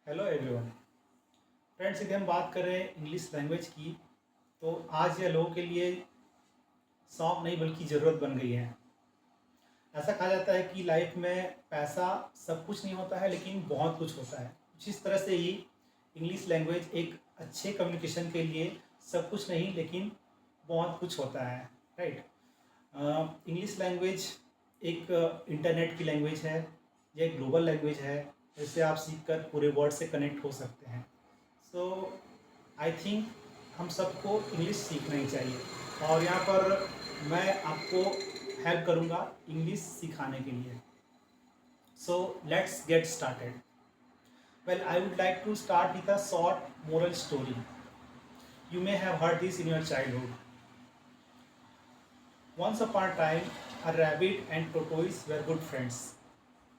Hello everyone. Friends, यदि हम बात करें इंग्लिश लैंग्वेज की, तो आज यह लोगों के लिए शौक नहीं बल्कि ज़रूरत बन गई है। ऐसा कहा जाता है कि लाइफ में पैसा सब कुछ नहीं होता है, लेकिन बहुत कुछ होता है। कुछ इस तरह से ही इंग्लिश लैंग्वेज एक अच्छे कम्युनिकेशन के लिए सब कुछ नहीं लेकिन बहुत कुछ होता है। राइट। इंग्लिश लैंग्वेज एक इंटरनेट की लैंग्वेज है। यह एक ग्लोबल लैंग्वेज है। जिससे आप सीखकर पूरे वर्ल्ड से कनेक्ट हो सकते हैं। सो आई थिंक हम सबको इंग्लिश सीखना ही चाहिए, और यहाँ पर मैं आपको हेल्प करूँगा इंग्लिश सिखाने के लिए। So let's get started. Well, I would like to start with a short moral story. You may have heard this in your childhood. Once upon a time, a rabbit and tortoise were good friends.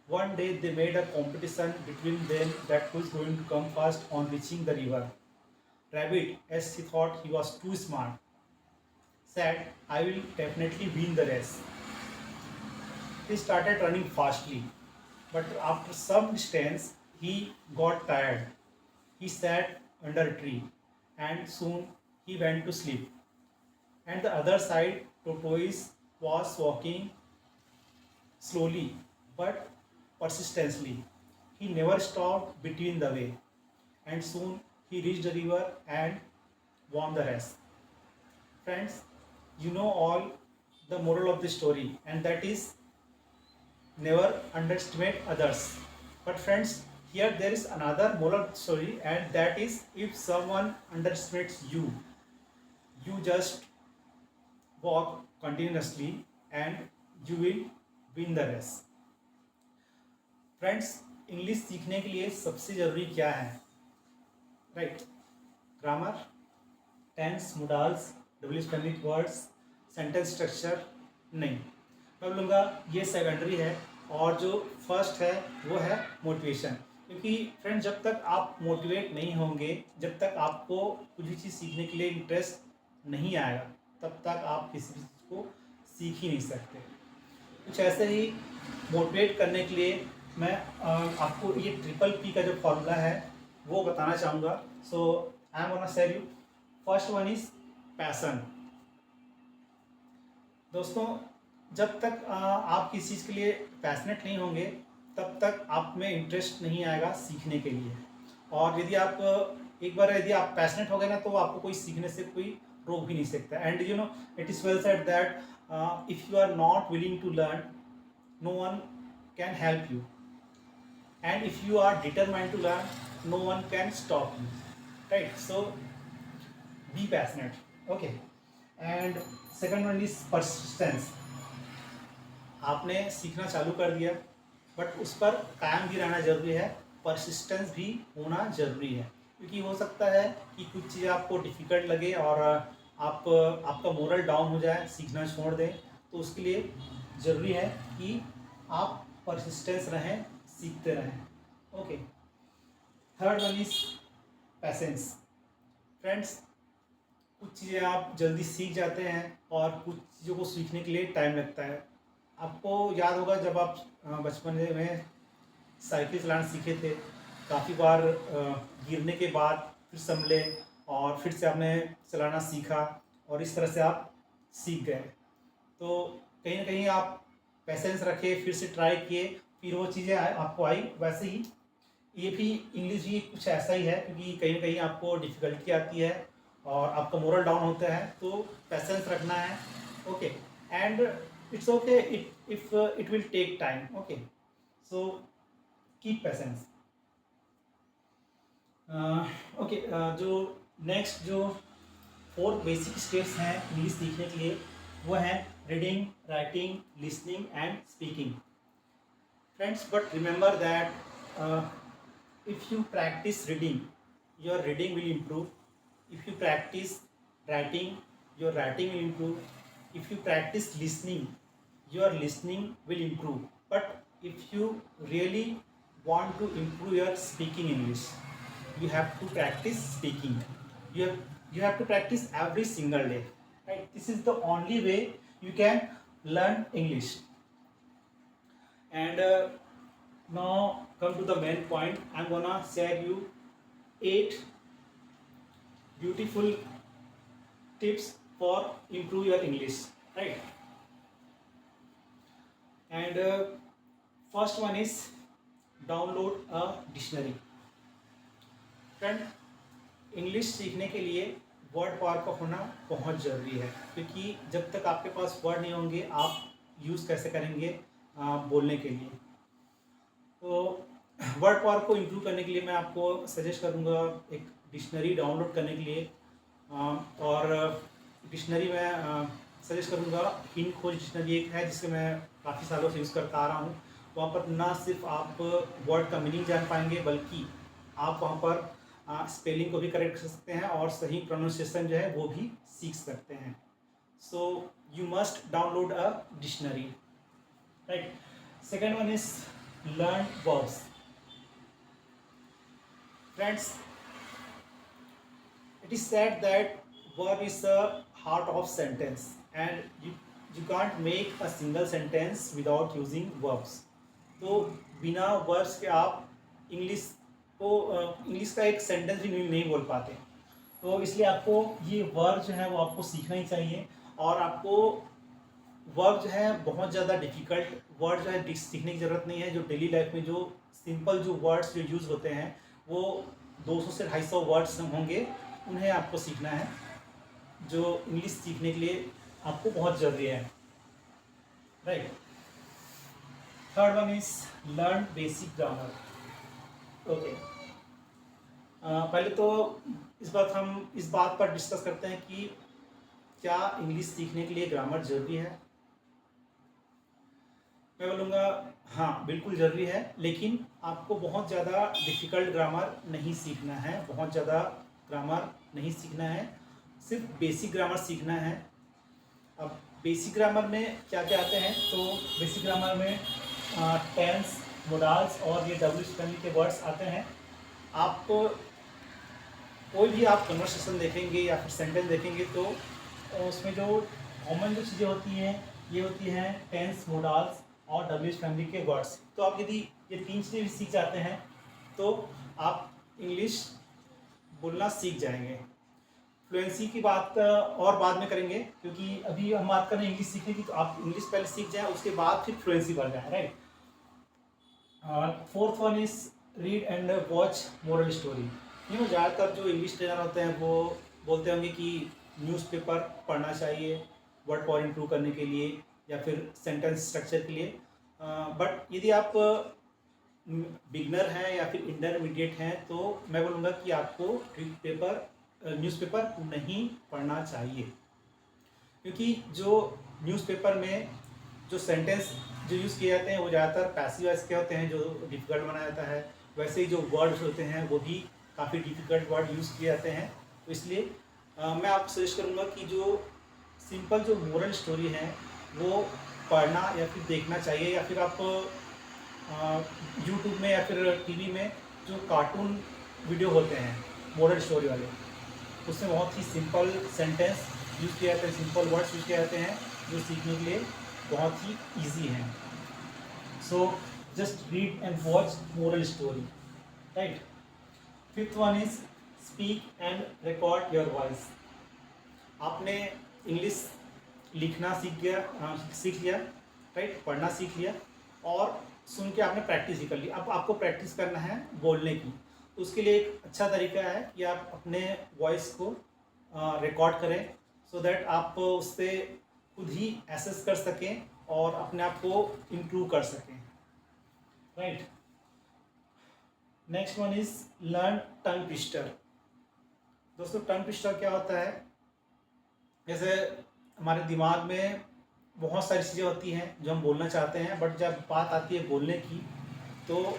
One day they made a competition between them that who is going to come first on reaching the river. Rabbit, as he thought he was too smart, said, I will definitely win the race. He started running fastly, but after some distance he got tired. He sat under a tree and soon he went to sleep. And the other side, Tortoise was walking slowly but persistently. He never stopped between the way, and soon he reached the river and won the race. Friends, you know all the moral of the story, and that is never underestimate others. But friends, here there is another moral story, and that is if someone underestimates you, you just walk continuously and you will win the race. Friends, English सीखने के लिए सबसे ज़रूरी क्या है? Right, grammar, tense, modals, double spelling words, sentence structure नहीं। मैं बोलूँगा ये सेकेंडरी है, और जो फर्स्ट है वो है मोटिवेशन। क्योंकि फ्रेंड्स, जब तक आप मोटिवेट नहीं होंगे, जब तक आपको कुछ भी चीज़ सीखने के लिए इंटरेस्ट नहीं आएगा, तब तक आप किसी भी चीज़ को सीख ही नहीं सकते। कुछ ऐसे ही मोटिवेट करने के लिए मैं आपको ये ट्रिपल पी का जो फॉर्मूला है वो बताना चाहूँगा। So I am gonna share you. First one is passion. दोस्तों, जब तक आप किसी चीज़ के लिए पैशनेट नहीं होंगे, तब तक आप में इंटरेस्ट नहीं आएगा सीखने के लिए। और यदि आप एक बार यदि आप पैशनेट हो गए ना, तो आपको कोई सीखने से कोई रोक भी नहीं सकता। And you know, it is well said that if you are not willing to learn, no one can help you, and if you are determined to learn, no one can stop you. Right? So be passionate. Okay. And second one is persistence. आपने सीखना चालू कर दिया, but उस पर कायम भी रहना जरूरी है। परसिस्टेंस भी होना जरूरी है, क्योंकि हो सकता है कि कुछ चीज़ें आपको डिफ़िकल्ट लगे और आपका मोरल डाउन हो जाए, सीखना छोड़ दें। तो उसके लिए ज़रूरी है कि आप परसिस्टेंस रहें, सीखते रहें। Okay. Third one is patience. Friends, कुछ चीज़ें आप जल्दी सीख जाते हैं और कुछ चीज़ों को सीखने के लिए टाइम लगता है। आपको याद होगा जब आप बचपन में साइकिल चलाना सीखे थे, काफ़ी बार गिरने के बाद फिर संभले और फिर से आपने चलाना सीखा, और इस तरह से आप सीख गए। तो कहीं ना कहीं आप पैसेंस रखे, फिर से ट्राई किए, फिर वो चीज़ें आपको आई। वैसे ही ये भी इंग्लिश भी कुछ ऐसा ही है, क्योंकि कहीं ना कहीं आपको डिफ़िकल्टी आती है और आपका मोरल डाउन होता है, तो पैसेंस रखना है। Okay. And it's okay if it will take time. Okay. So keep patience. Okay. जो नेक्स्ट जो 4 बेसिक स्टेप्स हैं इंग्लिश सीखने के लिए, वो हैं reading, writing, listening and speaking. Friends, but remember that if you practice reading, your reading will improve. If you practice writing, your writing will improve. If you practice listening, your listening will improve. But if you really want to improve your speaking English, you have to practice speaking. You have to practice every single day. Right? This is the only way you can learn English. And now come to the main point. I'm gonna share you 8 beautiful tips for improve your English, right? And first one is download a dictionary. Friend, English सीखने के लिए word power का होना बहुत ज़रूरी है, क्योंकि जब तक आपके पास वर्ड नहीं होंगे आप यूज़ कैसे करेंगे बोलने के लिए। तो वर्ड पावर को इम्प्रूव करने के लिए मैं आपको सजेस्ट करूँगा एक डिक्शनरी डाउनलोड करने के लिए। और डिक्शनरी में सजेस्ट करूँगा हिंद खोज डिक्शनरी एक है जिससे मैं काफ़ी सालों से यूज़ करता आ रहा हूँ। वहाँ पर ना सिर्फ आप वर्ड का मीनिंग जान पाएंगे बल्कि आप वहाँ पर स्पेलिंग को भी करेक्ट कर सकते हैं और सही प्रोनाउंसिएशन जो है वो भी सीख सकते हैं। So you must download a dictionary, right. Second one is learn verbs. Friends, it is said that verb is the heart of sentence and you can't make a single sentence without using verbs. तो बिना verbs के आप English का एक sentence भी नहीं बोल पाते। तो इसलिए आपको ये वर्ब जो है वो आपको सीखना ही चाहिए। और आपको वर्ब जो है बहुत ज़्यादा डिफ़िकल्ट वर्ड जो है सीखने की ज़रूरत नहीं है। जो डेली लाइफ में जो सिंपल जो वर्ड्स जो यूज़ होते हैं वो 200 से 250 वर्ड्स होंगे, उन्हें आपको सीखना है, जो इंग्लिश सीखने के लिए आपको बहुत ज़रूरी है, right. Third one is learn basic grammar. Okay, पहले तो हम इस बात पर डिस्कस करते हैं कि क्या इंग्लिश सीखने के लिए ग्रामर ज़रूरी है। मैं बोलूँगा हाँ, बिल्कुल ज़रूरी है, लेकिन आपको बहुत ज़्यादा डिफ़िकल्ट ग्रामर नहीं सीखना है, बहुत ज़्यादा ग्रामर नहीं सीखना है, सिर्फ बेसिक ग्रामर सीखना है। अब बेसिक ग्रामर में क्या क्या आते हैं, तो बेसिक ग्रामर में टेंस, मोडाल्स और ये डब्ल्यू फैमिली के वर्ड्स आते हैं। आप कोई भी आप कन्वर्सेशन देखेंगे या फिर सेंटेंस देखेंगे तो उसमें जो कॉमन जो चीज़ें होती हैं ये होती हैं टेंस, मोडाल्स और डब्ल्यू फैमिली के वर्ड्स। तो आप यदि ये 3 चीज़ें भी सीख जाते हैं तो आप इंग्लिश बोलना सीख जाएंगे। फ्लुएंसी की बात और बाद में करेंगे, क्योंकि अभी हम बात कर रहे हैं इंग्लिश सीखने की, तो आप इंग्लिश पहले सीख जाएं, उसके बाद फिर फ्लुएंसी बढ़ जाए, right. Fourth one is read and watch moral story. ज़्यादातर जो इंग्लिश ट्रेनर होते हैं वो बोलते होंगे कि न्यूज़पेपर पढ़ना चाहिए वर्ड पावर इम्प्रूव करने के लिए या फिर सेंटेंस स्ट्रक्चर के लिए। बट यदि आप बिगनर हैं या फिर इंटरमीडिएट हैं तो मैं बोलूँगा कि आपको न्यूज़पेपर नहीं पढ़ना चाहिए, क्योंकि जो न्यूज़पेपर में जो सेंटेंस जो यूज़ किए जाते हैं वो ज़्यादातर पैसिव वॉइस के होते हैं जो डिफ़िकल्ट बनाया जाता है। वैसे ही जो वर्ड्स होते हैं वो भी काफ़ी डिफ़िकल्ट वर्ड यूज़ किए जाते हैं। तो इसलिए मैं आपको सजेस्ट करूँगा कि जो सिंपल जो मोरल स्टोरी है वो पढ़ना या फिर देखना चाहिए, या फिर आप यूट्यूब में या फिर टीवी में जो कार्टून वीडियो होते हैं मोरल स्टोरी वाले, उसमें बहुत ही सिंपल सेंटेंस यूज़ किए जाते हैं, सिंपल वर्ड्स यूज़ किए जाते हैं जो सीखने के लिए बहुत ही ईजी हैं। So just read and watch moral story, right. Fifth one is speak and record your voice. आपने इंग्लिश लिखना सीख लिया, राइट, पढ़ना सीख लिया और सुन के आपने प्रैक्टिस ही कर ली। अब आपको प्रैक्टिस करना है बोलने की। तो उसके लिए एक अच्छा तरीका है कि आप अपने वॉइस को रिकॉर्ड करें, सो दैट आप उससे खुद ही एसेस कर सकें और अपने आप को इम्प्रूव कर सकें, right. Next one is learn tongue twister. दोस्तों, टंग ट्विस्टर क्या होता है, जैसे हमारे दिमाग में बहुत सारी चीज़ें होती हैं जो हम बोलना चाहते हैं, बट जब बात आती है बोलने की तो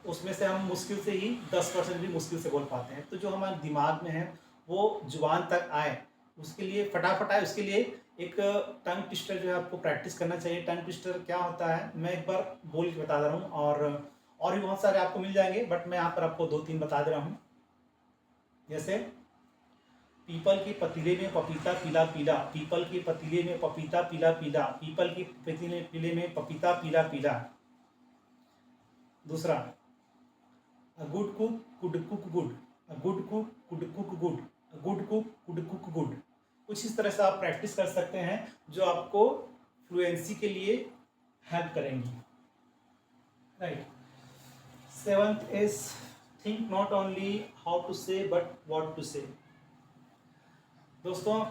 उसमें से हम मुश्किल से ही 10% भी मुश्किल से बोल पाते हैं। तो जो हमारे दिमाग में है वो जुबान तक आए उसके लिए फटाफट आए, उसके लिए एक टंग ट्विस्टर जो है आपको प्रैक्टिस करना चाहिए। टंग ट्विस्टर क्या होता है मैं एक बार बोल के बता दे रहा हूँ, और भी बहुत सारे आपको मिल जाएंगे, बट मैं यहाँ पर आपको 2-3 बता दे रहा हूँ। जैसे पीपल के पतीले में पपीता पीला पीला, पीपल के पतीले में पपीता पीला पीला, पीपल के पतीले में पपीता पीला पीला। दूसरा, a good cook could cook good, a good cook could cook good, a good cook could cook good. कुछ इस तरह से आप प्रैक्टिस कर सकते हैं जो आपको फ्लुएंसी के लिए हेल्प करेंगी, right. Seventh is think not only how to say but what to say. दोस्तों,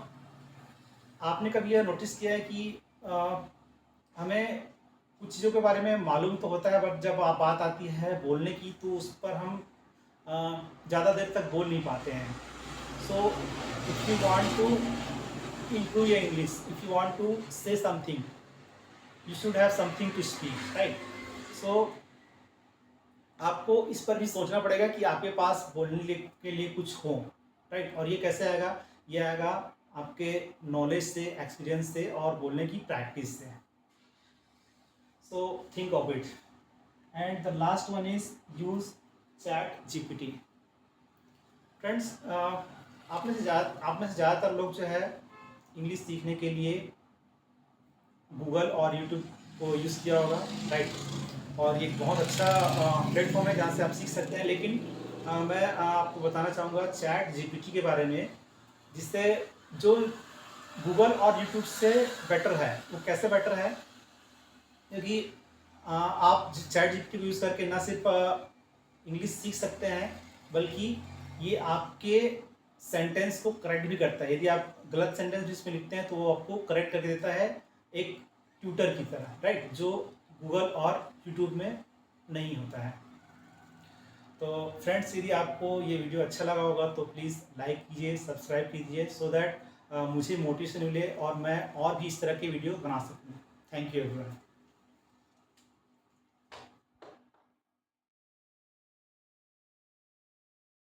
आपने कभी यह नोटिस किया है कि हमें कुछ चीज़ों के बारे में मालूम तो होता है, बट जब आप बात आती है बोलने की तो उस पर हम ज़्यादा देर तक बोल नहीं पाते हैं। So if you want to improve your English, if you want to say something, you should have something to speak, right? So आपको इस पर भी सोचना पड़ेगा कि आपके पास बोलने के लिए कुछ हो, राइट। और ये कैसे आएगा? ये आएगा आपके नॉलेज से, एक्सपीरियंस से और बोलने की प्रैक्टिस से। So think of it. And the last one is use chat GPT. Friends, आप में से ज़्यादातर लोग जो है इंग्लिश सीखने के लिए गूगल और यूट्यूब को यूज़ किया होगा, राइट। और ये बहुत अच्छा प्लेटफॉर्म है जहाँ से आप सीख सकते हैं। लेकिन मैं आपको बताना चाहूँगा चैट जीपीटी के बारे में, जिससे जो गूगल और यूट्यूब से बेटर है। वो कैसे बेटर है? क्योंकि आप चैट जीपीटी को यूज़ करके ना सिर्फ इंग्लिश सीख सकते हैं, बल्कि ये आपके सेंटेंस को करेक्ट भी करता है। यदि आप गलत सेंटेंस जिसमें लिखते हैं तो वो आपको करेक्ट करके देता है, एक ट्यूटर की तरह, राइट, जो गूगल और यूट्यूब में नहीं होता है। तो फ्रेंड्स, यदि आपको ये वीडियो अच्छा लगा होगा तो प्लीज़ लाइक कीजिए, सब्सक्राइब कीजिए, सो दैट मुझे मोटिवेशन मिले और मैं और भी इस तरह की वीडियो बना सकूँ। Thank you everyone.